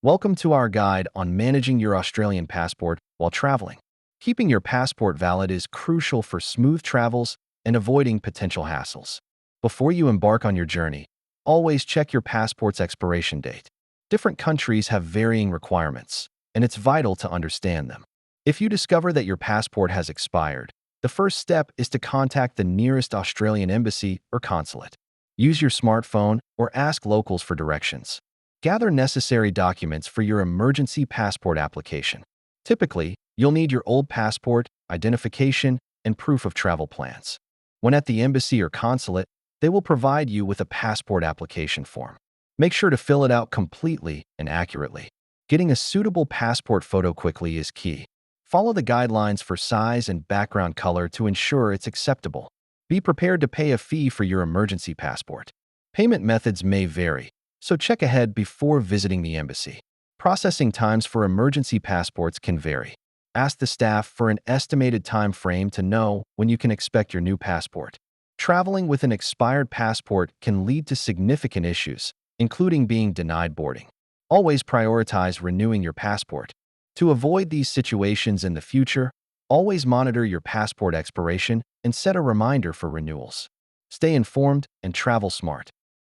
Welcome to our guide on managing your Australian passport while traveling. Keeping your passport valid is crucial for smooth travels and avoiding potential hassles. Before you embark on your journey, always check your passport's expiration date. Different countries have varying requirements, and it's vital to understand them. If you discover that your passport has expired, the first step is to contact the nearest Australian embassy or consulate. Use your smartphone or ask locals for directions. Gather necessary documents for your emergency passport application. Typically, you'll need your old passport, identification, and proof of travel plans. When at the embassy or consulate, they will provide you with a passport application form. Make sure to fill it out completely and accurately. Getting a suitable passport photo quickly is key. Follow the guidelines for size and background color to ensure it's acceptable. Be prepared to pay a fee for your emergency passport. Payment methods may vary, so check ahead before visiting the embassy. Processing times for emergency passports can vary. Ask the staff for an estimated time frame to know when you can expect your new passport. Traveling with an expired passport can lead to significant issues, including being denied boarding. Always prioritize renewing your passport. To avoid these situations in the future, always monitor your passport expiration and set a reminder for renewals. Stay informed and travel smart.